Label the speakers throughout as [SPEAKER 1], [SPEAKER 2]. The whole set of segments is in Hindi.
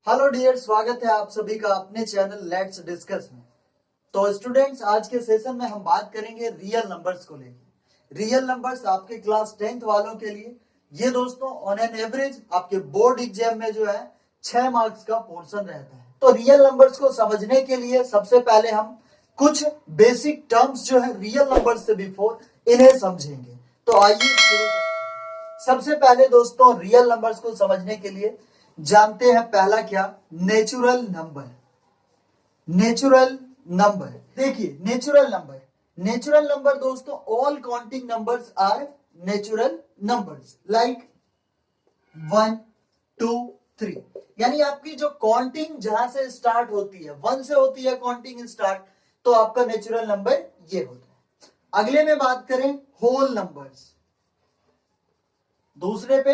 [SPEAKER 1] हेलो डियर, स्वागत है आप सभी का अपने चैनल लेट्स डिस्कस में। तो स्टूडेंट्स, आज के सेशन में हम बात करेंगे रियल नंबर्स को लेकर। रियल नंबर्स आपके क्लास 10th वालों के लिए ये दोस्तों ऑन एन एवरेज आपके बोर्ड एग्जाम में जो है 6 मार्क्स का पोर्शन रहता है। तो रियल नंबर्स को समझने के लिए सबसे पहले हम कुछ बेसिक टर्म्स जो है रियल नंबर्स से बिफोर इन्हें समझेंगे। तो आइए शुरू करते हैं। सबसे पहले दोस्तों रियल नंबर्स को समझने के लिए जानते हैं पहला क्या, नेचुरल नंबर। नेचुरल नंबर देखिए, नेचुरल नंबर दोस्तों all counting numbers are natural numbers like 1 2 3। यानी आपकी जो काउंटिंग जहां से स्टार्ट होती है 1 से होती है काउंटिंग स्टार्ट, तो आपका नेचुरल नंबर ये होता है। अगले में बात करें होल नंबर्स, दूसरे पे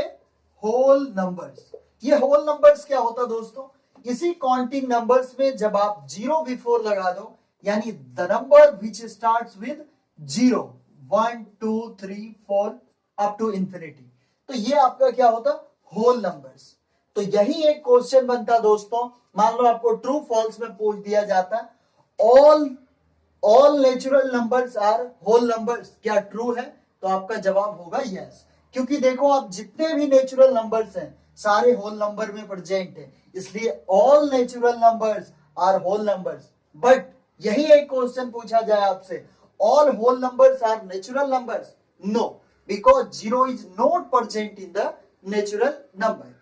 [SPEAKER 1] होल नंबर्स। ये होल नंबर्स क्या होता दोस्तों, इसी काउंटिंग नंबर्स में जब आप जीरो बिफोर लगा दो, यानी the number which starts with 0 1 2 3 4 up to infinity, तो ये आपका क्या होता, होल नंबर्स। तो यही एक क्वेश्चन बनता दोस्तों, मान लो आपको ट्रू फॉल्स में पूछ दिया जाता all natural numbers are whole numbers, क्या ट्रू है? तो आपका जवाब होगा यस, क्योंकि देखो आप जितने भी नेचुरल नंबर्स हैं सारे होल नंबर में प्रेजेंट है, इसलिए all natural numbers are whole numbers. But यही एक क्वेश्चन पूछा जाए आपसे, all whole numbers are natural numbers? No, because zero is not present in the natural number.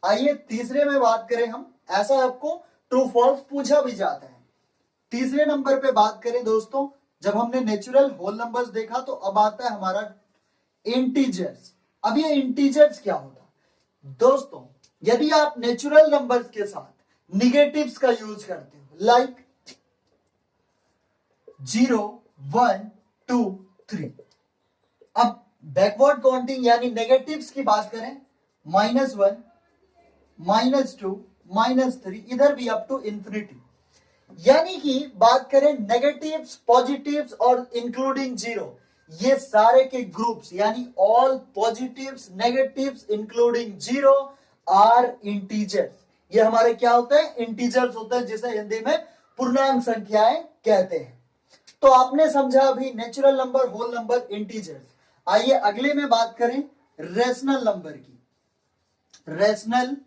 [SPEAKER 1] आइए तीसरे में बात करें हम, ऐसा आपको ट्रू फॉल्स पूछा भी जाता है। तीसरे नंबर पे बात करें दोस्तों, जब हमने नेचुरल होल नंबर्स देखा तो अब आता है हमारा इंटीजर्स। अब ये इंटीजर्स क्या होता दोस्तों, यदि आप नेचुरल नंबर्स के साथ निगेटिव्स का यूज करते हो लाइक 0 1 2 3, अब बैकवर्ड काउंटिंग यानी नेगेटिव्स की बात करें -1 -2 -3, इधर भी अप टू इंफिनिटी। यानी कि बात करें नेगेटिव्स पॉजिटिव्स और इंक्लूडिंग जीरो, ये सारे के ग्रुप्स यानी all positives negatives including zero are integers. ये हमारे क्या होते हैं, इंटीजर्स होते हैं, जिसे हिंदी में पूर्णांक संख्याएं कहते हैं। तो आपने समझा अभी natural number, whole number, integers. आइए अगले में बात करें रेशनल नंबर की, रेशनल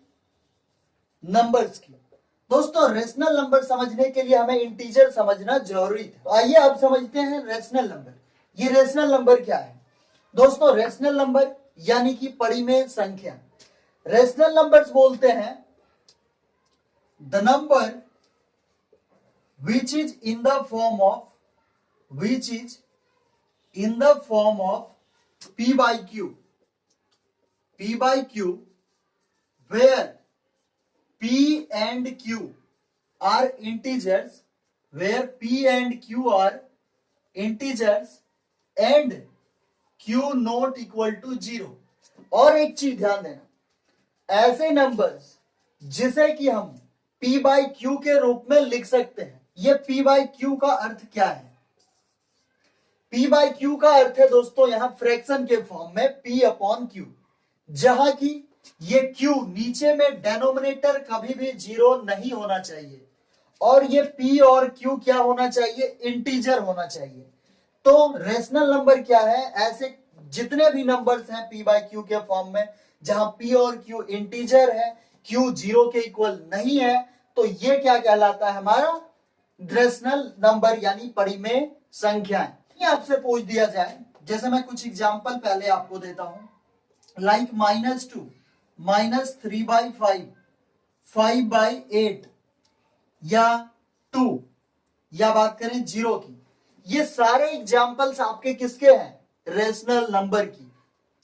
[SPEAKER 1] नंबर्स की। दोस्तों रेशनल नंबर समझने के लिए हमें इंटीजर समझना जरूरी था। आइए अब समझते हैं रेशनल नंबर। ये रेशनल नंबर क्या है दोस्तों, रेशनल नंबर यानी कि परिमेय संख्या। रेशनल नंबर्स बोलते हैं the number which is in the form of p by q, where p and q are integers, and q not equal to 0। और एक चीज ध्यान देना, ऐसे नंबर्स जिसे कि हम p by q के रूप में लिख सकते हैं। ये p by q का अर्थ क्या है? p by q का अर्थ है दोस्तों यहां फ्रैक्शन के फॉर्म में p अपॉन q, जहां की ये q नीचे में डेनोमिनेटर कभी भी 0 नहीं होना चाहिए, और ये p और q क्या होना चाहिए, इंटीजर होना चाहिए। तो रेशनल नंबर क्या है, ऐसे जितने भी नंबर्स हैं p by q के फॉर्म में जहां p और q इंटीजर है, q 0 के इक्वल नहीं है, तो ये क्या कहलाता है, हमारा रेशनल नंबर यानी परिमेय संख्याएं। ये आपसे पूछ दिया जाए, जैसे मैं कुछ एग्जांपल पहले आपको देता हूं, लाइक -2 -3/5 5/8 या 2, या बात करें 0 की। ये सारे एग्जांपल्स आपके किसके हैं, रेशनल नंबर की।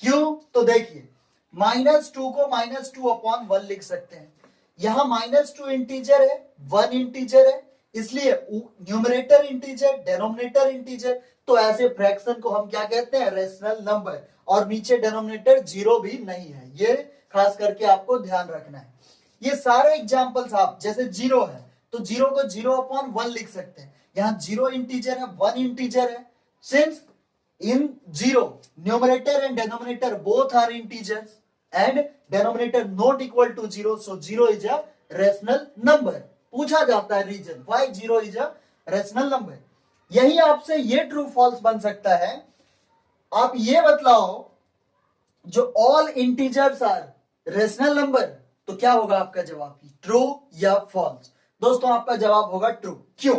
[SPEAKER 1] क्यों? तो देखिए -2 को -2 अपॉन 1 लिख सकते हैं, यहां -2 इंटीजर है, 1 इंटीजर है, इसलिए न्यूमरेटर इंटीजर डेनोमिनेटर इंटीजर, तो ऐसे फ्रैक्शन को हम क्या कहते हैं, रेशनल नंबर। और नीचे डेनोमिनेटर 0 भी नहीं है, ये खास करके आपको ध्यान रखना है। ये सारे एग्जांपल्स आप जैसे 0 है तो 0 को 0 अपॉन 1 लिख सकते हैं, यहां 0 इंटीजर है 1 इंटीजर है, since in 0 numerator and denominator both are integers and denominator not equal to 0, so 0 is a rational number. पूछा जाता है reason why 0 is a rational number. यही आपसे ये ट्रू फॉल्स बन सकता है। आप ये बतलाओ जो all integers are rational number, तो क्या होगा आपका जवाब, ट्रू या फॉल्स? दोस्तों आपका जवाब होगा ट्रू। क्यों?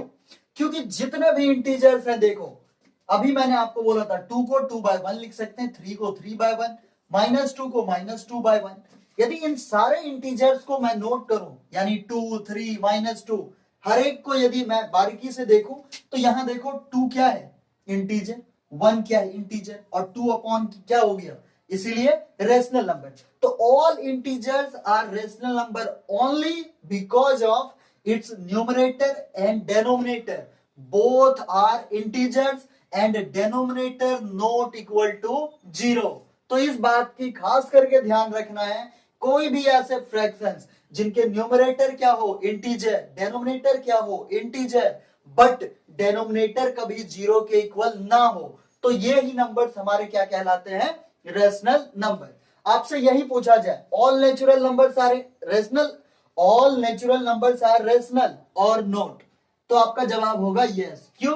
[SPEAKER 1] क्योंकि जितने भी इंटीजर्स हैं, देखो अभी मैंने आपको बोला था 2 को 2/1 लिख सकते हैं, 3 को 3/1, -2 को -2/1। यदि इन सारे इंटीजर्स को मैं नोट करूं, यानी 2, 3, -2, हर एक को यदि मैं बारीकी से देखूं, तो यहां देखो 2 क्या है, इंटीजर, 1 क्या है, इंटीजर, और 2 अपॉन क्या हो गया, इसीलिए रेशनल नंबर। तो all integers are rational number only because of its numerator and denominator both are integers and denominator not equal to 0। तो इस बात की खास करके ध्यान रखना है, कोई भी ऐसे फ्रैक्शंस जिनके न्यूमरेटर क्या हो, इंटीजर, डेनोमिनेटर क्या हो, इंटीजर, बट डेनोमिनेटर कभी 0 के इक्वल ना हो, तो ये ही नंबर्स हमारे क्या कहलाते हैं, रेशनल नंबर। आपसे यही पूछा जाए all natural numbers are rational, all natural numbers are rational और नोट, तो आपका जवाब होगा यस। क्यों?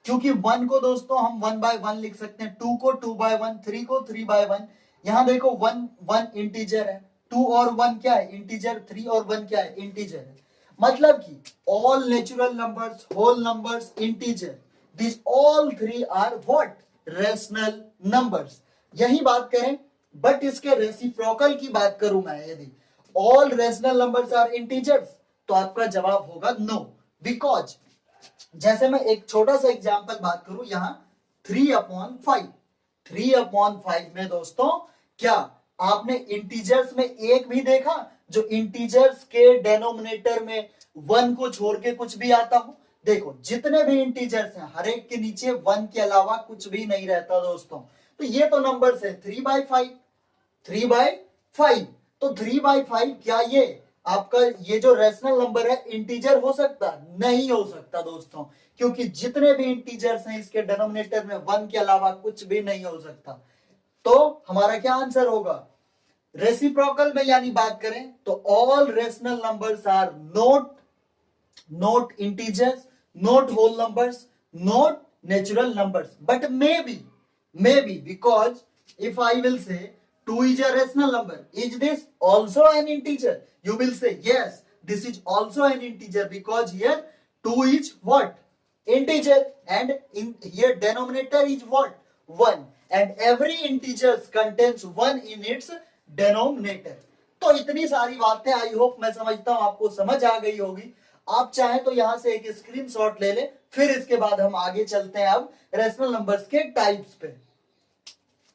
[SPEAKER 1] क्योंकि 1 को दोस्तों हम 1/1 लिख सकते हैं, 2 को 2/1, 3 को 3/1। यहां देखो 1 इंटीजर है, 2 और 1 क्या है, इंटीजर, 3 और 1 क्या है, इंटीजर है। मतलब कि all natural numbers, whole numbers, integer, this all 3 are what, rational numbers. यही बात करें, बट इसके रेसिप्रोकल की बात करूं मैं, यदि all rational numbers are integers, तो आपका जवाब होगा नो। बिकॉज जैसे मैं एक छोटा सा एग्जांपल बात करूं, यहां 3/5, 3/5 में दोस्तों क्या आपने इंटीजर्स में एक भी देखा जो इंटीजर्स के डेनोमिनेटर में 1 को छोड़ के कुछ भी आता हो? देखो जितने भी इंटीजर्स हैं हर एक के नीचे 1 के अलावा कुछ भी नहीं रहता दोस्तों। तो ये तो नंबर्स है 3/5, 3/5। तो 3/5 क्या ये आपका ये जो रेशनल नंबर है इंटीजर हो सकता? नहीं हो सकता दोस्तों, क्योंकि जितने भी इंटीजर्स हैं इसके डिनोमिनेटर में 1 के अलावा कुछ भी नहीं हो सकता। तो हमारा क्या आंसर होगा? रेसिप्रोकल में यानी बात करें तो all rational numbers are not integers, not whole numbers, not natural numbers, but maybe because if I will say 2 is a rational number, is this also an integer? You will say yes, this is also an integer because here 2 is what, integer, and in here denominator is what, 1, and every integer contains 1 in its denominator। तो इतनी सारी बातें आई होप, मैं समझता हूं आपको समझ आ गई होगी। आप चाहें तो यहां से एक स्क्रीनशॉट ले लें, फिर इसके बाद हम आगे चलते हैं अब रेशनल नंबर्स के टाइप्स पे।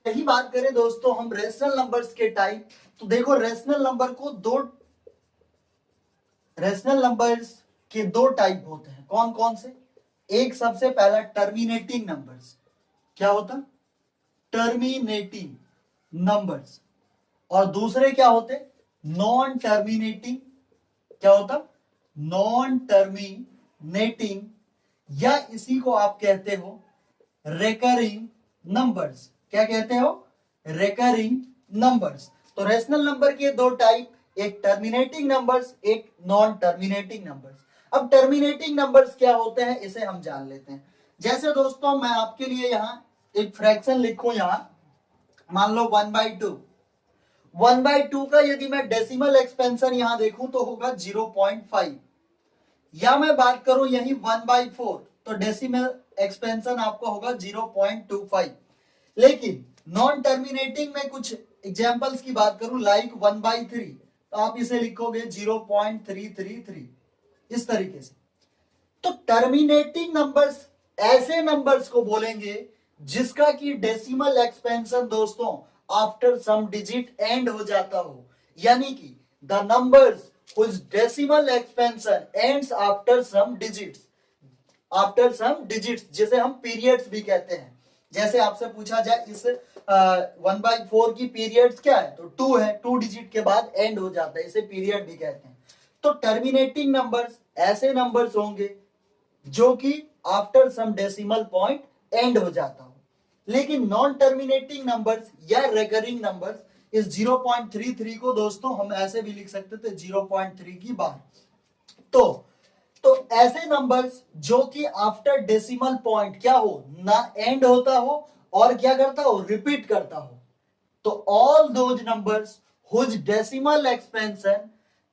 [SPEAKER 1] यही बात करें दोस्तों हम रेशनल नंबर्स के टाइप, तो देखो रेशनल नंबर्स के दो टाइप होते हैं। कौन कौन से? एक सबसे पहला टर्मिनेटिंग नंबर्स। क्या होता? Terminating numbers. और दूसरे क्या होते? Non terminating. क्या होता? नॉन टर्मिनेटिंग, या इसी को आप कहते हो रेकरिंग नंबर्स। क्या कहते हो? Recurring numbers. तो रेशनल नंबर के दो टाइप, एक टर्मिनेटिंग नंबर्स, एक नॉन टर्मिनेटिंग नंबर्स। अब टर्मिनेटिंग नंबर्स क्या होते हैं इसे हम जान लेते हैं। जैसे दोस्तों मैं आपके लिए यहां एक फ्रैक्शन लिखूं, यहां मान लो 1/2। 1/2 का यदि मैं डेसिमल एक्सपेंशन यहां देखूं तो होगा 0.5, या मैं बात करूं यही 1/4 तो डेसिमल एक्सपेंशन आपको होगा 0.25। लेकिन नॉन टर्मिनेटिंग में कुछ एग्जांपल्स की बात करूं लाइक 1/3, तो आप इसे लिखोगे 0.333, इस तरीके से। तो टर्मिनेटिंग नंबर्स ऐसे नंबर्स को बोलेंगे जिसका की डेसिमल एक्सपेंशन दोस्तों आफ्टर सम डिजिट एंड हो जाता हो, यानी कि the numbers whose decimal expansion ends after some digits, जिसे हम पीरियड्स भी कहते हैं। जैसे आपसे पूछा जाए इस 1/4 की पीरियड्स क्या है, तो 2 है, 2 डिजिट के बाद एंड हो जाता है, इसे पीरियड भी कहते हैं। तो टर्मिनेटिंग नंबर्स ऐसे नंबर्स होंगे जो कि after some decimal point end हो जाता हो। लेकिन नॉन टर्मिनेटिंग नंबर्स या रेकरिंग नंबर्स इस 0.33 को दोस्तों हम ऐसे भी लिख सकते थे 0.3 की बार। तो ऐसे नंबर्स जो कि आफ्टर डेसिमल पॉइंट क्या हो ना एंड होता हो और क्या करता हो रिपीट करता हो, तो all those numbers whose decimal expansion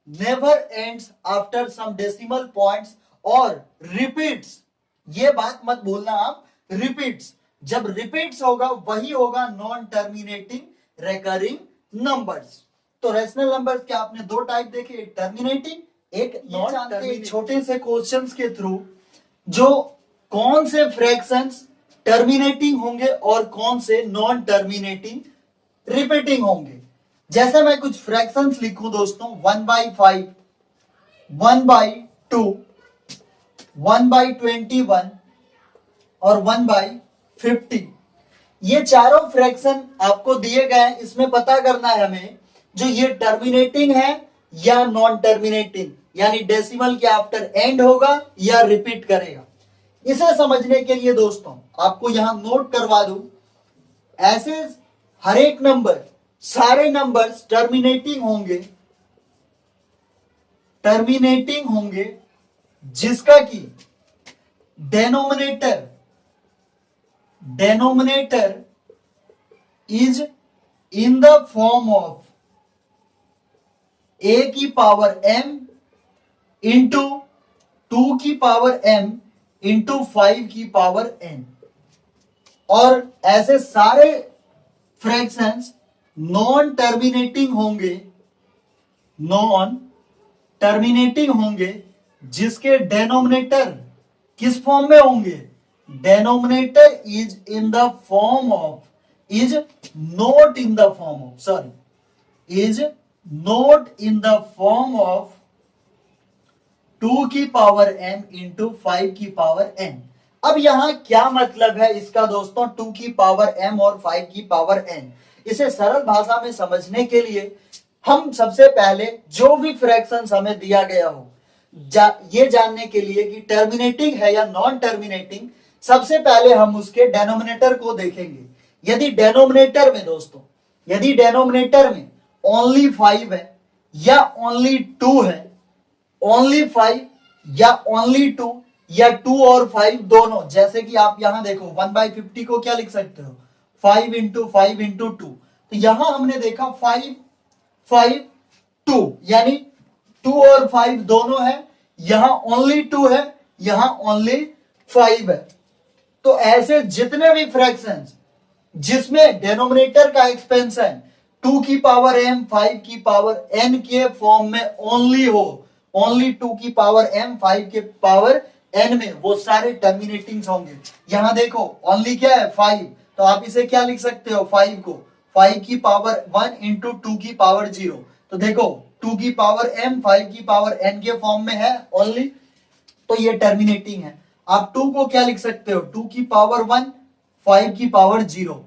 [SPEAKER 1] never ends after some decimal points और रिपीट्स, ये बात मत भूलना आप, रिपीट्स, जब रिपीट्स होगा वही होगा नॉन टर्मिनेटिंग रिकरिंग नंबर्स। तो रेशनल नंबर्स के आपने दो टाइप देखे, एक टर्मिनेटिंग एक नॉन टर्मिनेटिंग। छोटे से क्वेश्चंस के थ्रू जो कौन से फ्रैक्शंस टर्मिनेटिंग होंगे और कौन से नॉन टर्मिनेटिंग रिपीटिंग होंगे, जैसे मैं कुछ फ्रैक्शंस लिखूं दोस्तों 1/5, 1/2, 1/21 और 1/50, ये चारों फ्रैक्शन आपको दिए गए हैं। इसमें पता करना है हमें जो ये टर्मिनेटिंग है या नॉन टर्मिनेटिंग, यानी डेसिमल के आफ्टर एंड होगा या रिपीट करेगा। इसे समझने के लिए दोस्तों आपको यहां नोट करवा दूं, ऐसे हर एक नंबर, सारे नंबर्स टर्मिनेटिंग होंगे जिसका कि denominator is in the form of a की पावर m इंटू 2 की पावर m इंटू 5 की पावर n, और ऐसे सारे फ्रैक्शंस नॉन टर्मिनेटिंग होंगे जिसके डेनोमिनेटर किस फॉर्म में होंगे, denominator is in the form of, is not in the form of, sorry, is not in the form of 2 की पावर m इंटू 5 की पावर n। अब यहां क्या मतलब है इसका दोस्तों, 2 की पावर m और 5 की पावर n, इसे सरल भाषा में समझने के लिए हम सबसे पहले जो भी फ्रैक्शंस हमें दिया गया हो ये जानने के लिए कि टर्मिनेटिंग है या नॉन टर्मिनेटिंग, सबसे पहले हम उसके डेनोमिनेटर को देखेंगे। यदि डेनोमिनेटर में दोस्तों, यदि डेनोमिनेटर में ओनली 5 है या ओनली 2 है, ओनली 5 या ओनली 2 या 2 और 5 दोनों, जैसे कि आप यहां देखो 1/50 को क्या लिख सकते हो 5 इंटू 5 इंटू 2, तो यहां हमने देखा 5 5 2, यानी 2 और 5 दोनों है, यहां ओनली 2 है, यहां ओनली 5 है। तो ऐसे जितने भी फ्रैक्शंस जिसमें डेनोमिनेटर का एक्सपेंशन 2 की पावर m 5 की पावर n के फॉर्म में ओनली हो, ओनली 2 की पावर m 5 के पावर n में, वो सारे टर्मिनेटिंग होंगे। यहां देखो ओनली क्या है 5, तो आप इसे क्या लिख सकते हो 5 को 5 की पावर 1 इंटू 2 की पावर 0, तो देखो 2 की पावर m 5 की पावर n के फॉर्म में है ओनली, तो ये टर्मिनेटिंग है। आप 2 को क्या लिख सकते हो 2 की पावर 1 5 की पावर 0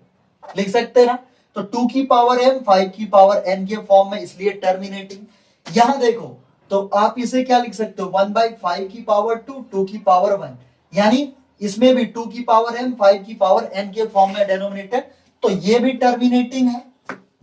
[SPEAKER 1] लिख सकते हैं ना, तो 2 की पावर m 5 की पावर n के फॉर्म में, इसलिए टर्मिनेटिंग। यहां देखो तो आप इसे क्या लिख सकते हो 1/5 की पावर 2 2 की पावर 1, यानी इसमें भी 2 की पावर m 5 की पावर n के फॉर्म में डेनोमिनेटर, तो ये भी टर्मिनेटिंग है,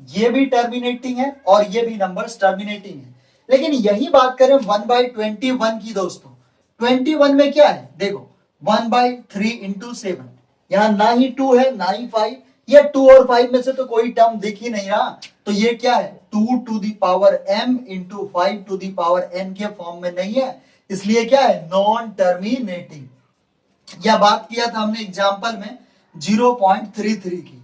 [SPEAKER 1] ये भी टर्मिनेटिंग है और ये भी नंबर्स टर्मिनेटिंग है। लेकिन यही बात करें 1/21 की दोस्तों, 21 में क्या है देखो 1/3 इंटू 7, यहां ना ही 2 है ना ही 5, ये 2 और 5 में से तो कोई टर्म दिख ही नहीं रहा, तो ये क्या है 2 to the power m into 5 to the power n के फॉर्म में नहीं है, इसलिए क्या है नॉन टर्मिनेटिंग। यह बात किया था हमने एग्जांपल में 0.33 की,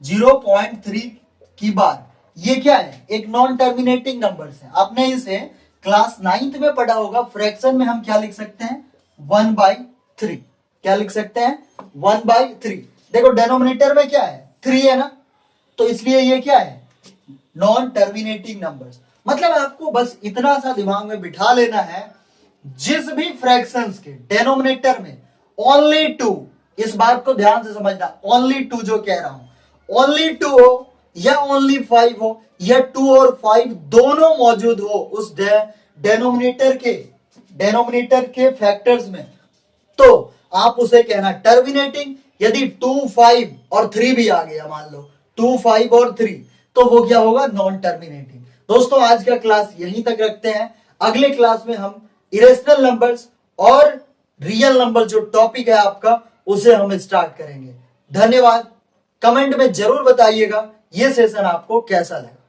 [SPEAKER 1] 0.3 की बार, ये क्या है एक नॉन टर्मिनेटिंग नंबर्स है। आपने इसे क्लास 9th में पढ़ा होगा, फ्रैक्शन में हम क्या लिख सकते हैं 1/3, क्या लिख सकते हैं 1/3। देखो डेनोमिनेटर में क्या है 3 है ना, तो इसलिए ये क्या है नॉन टर्मिनेटिंग नंबर्स। मतलब आपको बस इतना सा दिमाग में बिठा लेना है, जिस भी फ्रैक्शंस के डेनोमिनेटर में ओनली 2, इस बात को ध्यान से समझना, ओनली 2 जो कह रहा हूं ओनली 2 हो या ओनली 5 हो या 2 और 5 दोनों मौजूद हो उस डेनोमिनेटर के फैक्टर्स में, तो आप उसे कहना टर्मिनेटिंग। यदि 2 5 और 3 भी आ गया, मान लो 2 5 और 3, तो वो क्या होगा, नॉन टर्मिनेटिंग। दोस्तों आज का क्लास यहीं तक रखते हैं। अगले क्लास में हम इरेशनल नंबर्स और रियल नंबर जो टॉपिक है आपका उसे हम स्टार्ट करेंगे। धन्यवाद। कमेंट में जरूर बताइएगा ये सेशन आपको कैसा लगा।